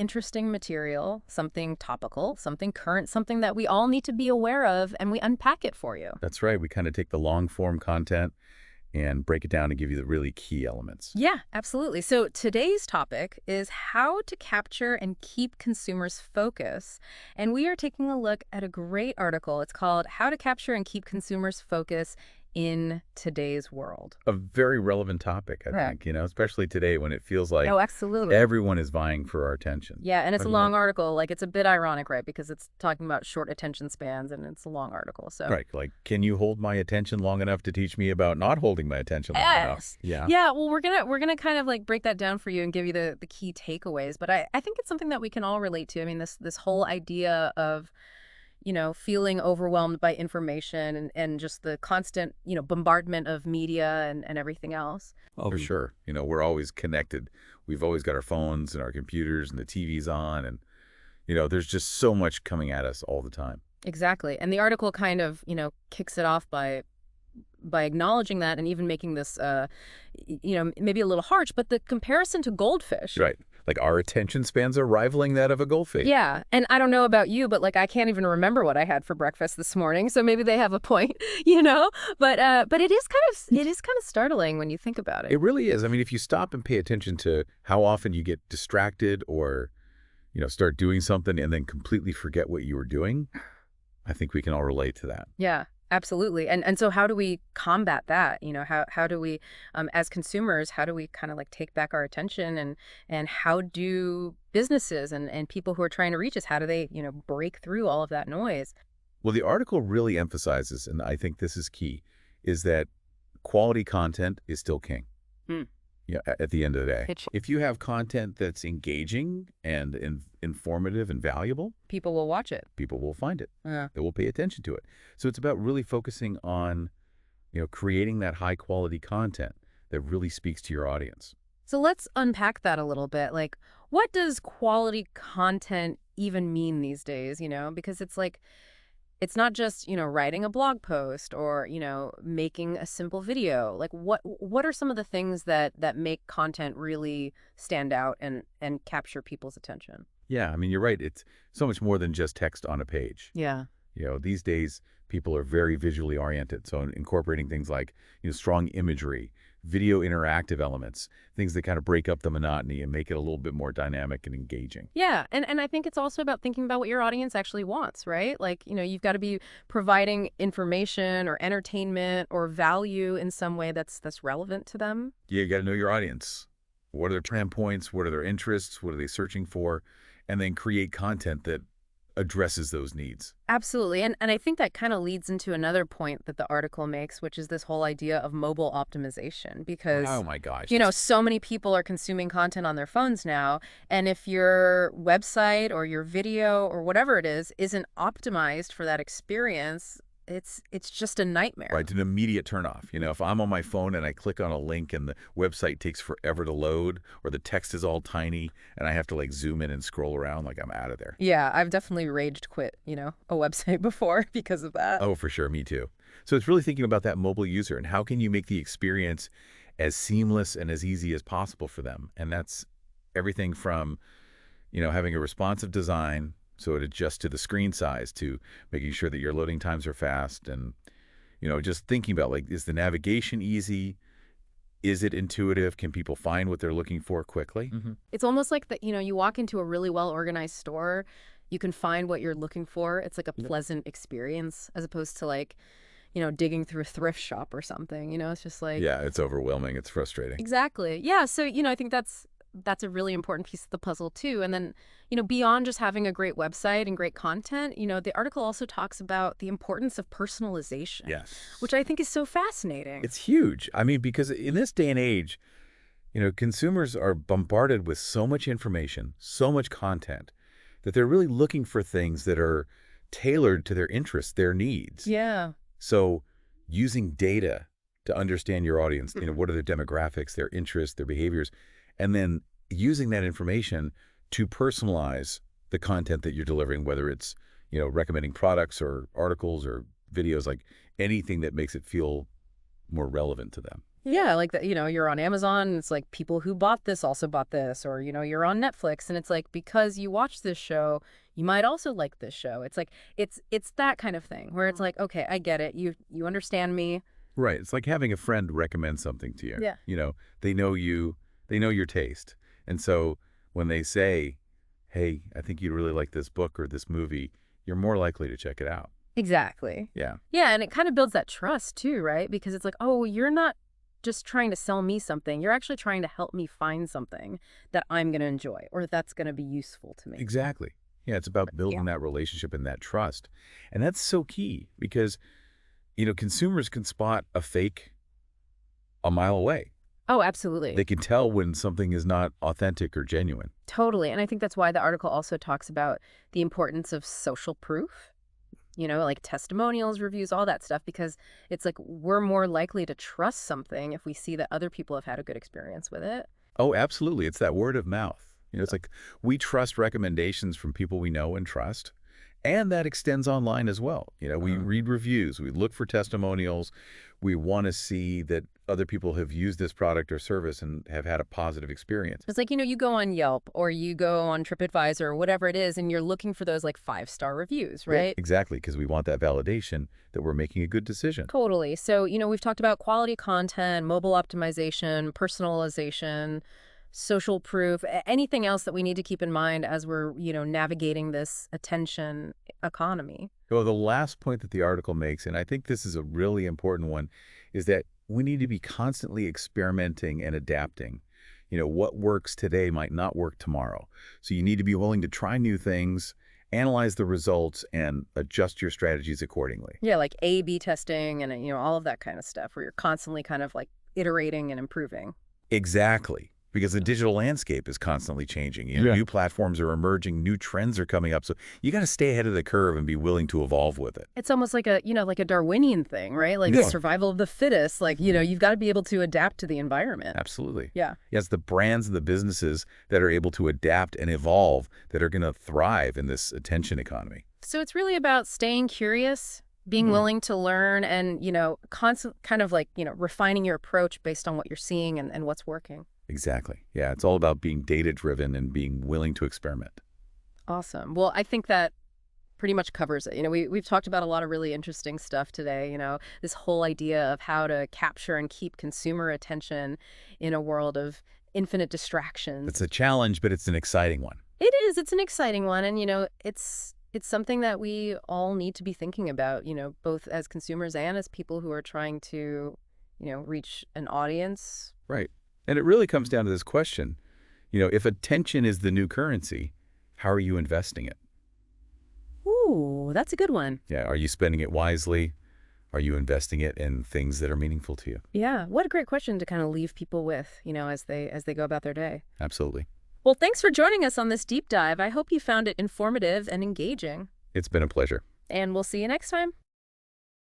interesting material, something topical, something current, something that we all need to be aware of, and we unpack it for you. That's right. We kind of take the long form content and break it down and give you the really key elements. Yeah, absolutely. So today's topic is how to capture and keep consumers' focus. And we are taking a look at a great article. It's called How to Capture and Keep Consumers' Focus in Today's World. A very relevant topic, I Yeah. think, especially today when it feels like Oh, absolutely. everyone is vying for our attention. Yeah, and it's What a do you long think? article. Like, it's a bit ironic, right? Because it's talking about short attention spans and it's a long article. So, Right. Like, can you hold my attention long enough to teach me about not holding my attention long enough? yes. Yeah. Yeah, well, we're gonna kind of like break that down for you and give you the key takeaways. But I think it's something that we can all relate to. I mean, this whole idea of, feeling overwhelmed by information and just the constant, bombardment of media and everything else. Oh, for sure. We're always connected. We've always got our phones and our computers and the TV's on. And, there's just so much coming at us all the time. Exactly. And the article kind of, kicks it off by acknowledging that and even making this, maybe a little harsh, but the comparison to goldfish. Right. Like our attention spans are rivaling that of a goldfish. Yeah. And I don't know about you, but like I can't even remember what I had for breakfast this morning. So maybe they have a point, you know? But it is kind of startling when you think about it. It really is. I mean, if you stop and pay attention to how often you get distracted or, start doing something and then completely forget what you were doing, I think we can all relate to that. Yeah. Absolutely. And so how do we combat that? How do we, as consumers, how do we kind of like take back our attention and how do businesses and people who are trying to reach us, how do they, break through all of that noise? Well, the article really emphasizes, and I think this is key, is that quality content is still king. Hmm. At the end of the day. Pitch. If you have content that's engaging and informative and valuable, People will watch it. people will find it. Yeah. They will pay attention to it. So it's about really focusing on, creating that high quality content that really speaks to your audience. So let's unpack that a little bit. Like, what does quality content even mean these days, Because it's like, it's not just, writing a blog post or, making a simple video. Like what are some of the things that make content really stand out and capture people's attention? Yeah, I mean, you're right. It's so much more than just text on a page. Yeah. These days, people are very visually oriented. So incorporating things like, strong imagery, video interactive elements, things that kind of break up the monotony and make it a little bit more dynamic and engaging. Yeah, and I think it's also about thinking about what your audience actually wants, right? Like, you've got to be providing information or entertainment or value in some way that's relevant to them. You got to know your audience. What are their brand points? What are their interests? What are they searching for? And then create content that addresses those needs. Absolutely. And I think that kind of leads into another point that the article makes, which is this whole idea of mobile optimization. Because, Oh my gosh. so many people are consuming content on their phones now. And if your website or your video or whatever it is isn't optimized for that experience, it's just a nightmare. Right, an immediate turnoff. If I'm on my phone and I click on a link and the website takes forever to load or the text is all tiny and I have to like zoom in and scroll around, like I'm out of there. Yeah, I've definitely raged quit, a website before because of that. Oh, for sure. Me too. So it's really thinking about that mobile user and how can you make the experience as seamless and as easy as possible for them. And that's everything from, having a responsive design so it adjusts to the screen size to making sure that your loading times are fast and, just thinking about like, is the navigation easy? Is it intuitive? Can people find what they're looking for quickly? It's almost like that, you walk into a really well-organized store, you can find what you're looking for. It's like a pleasant experience as opposed to like, digging through a thrift shop or something, it's just like. Yeah, it's overwhelming. It's frustrating. Exactly. Yeah. So, I think that's a really important piece of the puzzle too. And then, beyond just having a great website and great content, the article also talks about the importance of personalization. Yes. Which I think is so fascinating. It's huge. I mean, because in this day and age, consumers are bombarded with so much information, so much content, that they're really looking for things that are tailored to their interests, their needs. Yeah. So using data to understand your audience, what are their demographics, their interests, their behaviors, and then using that information to personalize the content that you're delivering, whether it's, recommending products or articles or videos, like anything that makes it feel more relevant to them. Yeah, like that, you're on Amazon, and it's like people who bought this also bought this, or you're on Netflix, and it's like because you watch this show, you might also like this show. It's like it's that kind of thing where it's like, okay, I get it. You understand me. Right. It's like having a friend recommend something to you. Yeah. They know you, they know your taste. And so when they say, hey, I think you'd really like this book or this movie, you're more likely to check it out. Exactly. Yeah. Yeah, and it kind of builds that trust too, right? Because it's like, oh, you're not just trying to sell me something. You're actually trying to help me find something that I'm going to enjoy or that's going to be useful to me. Exactly. Yeah, it's about Yeah. building that relationship and that trust. And that's so key because, consumers can spot a fake a mile away. Oh, absolutely. They can tell when something is not authentic or genuine. Totally. And I think that's why the article also talks about the importance of social proof, like testimonials, reviews, all that stuff, because it's like we're more likely to trust something if we see that other people have had a good experience with it. Oh, absolutely. It's that word of mouth. It's like we trust recommendations from people we know and trust. And that extends online as well. We read reviews, we look for testimonials. We want to see that other people have used this product or service and have had a positive experience. It's like, you go on Yelp or you go on TripAdvisor or whatever it is, and you're looking for those like 5-star reviews, Yeah, right? exactly, because we want that validation that we're making a good decision. Totally. So, we've talked about quality content, mobile optimization, personalization, social proof, anything else that we need to keep in mind as we're, navigating this attention economy. Well, the last point that the article makes, and I think this is a really important one, is that we need to be constantly experimenting and adapting. What works today might not work tomorrow. So you need to be willing to try new things, analyze the results, and adjust your strategies accordingly. Yeah, like A/B testing and, all of that kind of stuff where you're constantly kind of like iterating and improving. Exactly. Because the digital landscape is constantly changing. Yeah. New platforms are emerging, new trends are coming up. So you got to stay ahead of the curve and be willing to evolve with it. It's almost like like a Darwinian thing, right? Like Yeah. survival of the fittest. Like, you've got to be able to adapt to the environment. Absolutely. Yeah. Yes, the brands and the businesses that are able to adapt and evolve that are going to thrive in this attention economy. So it's really about staying curious, being willing to learn, and, constant kind of like, refining your approach based on what you're seeing and what's working. Exactly. Yeah, it's all about being data-driven and being willing to experiment. Awesome. Well, I think that pretty much covers it. We've talked about a lot of really interesting stuff today, this whole idea of how to capture and keep consumer attention in a world of infinite It's distractions. a challenge, but it's an exciting one. It is. It's an exciting one. And, it's something that we all need to be thinking about, both as consumers and as people who are trying to, reach an audience. Right. And it really comes down to this question. If attention is the new currency, how are you investing it? Ooh, that's a good one. Yeah, are you spending it wisely? Are you investing it in things that are meaningful to you? Yeah. What a great question to kind of leave people with, as they go about their day. Absolutely. Well, thanks for joining us on this deep dive. I hope you found it informative and engaging. It's been a pleasure. And we'll see you next time.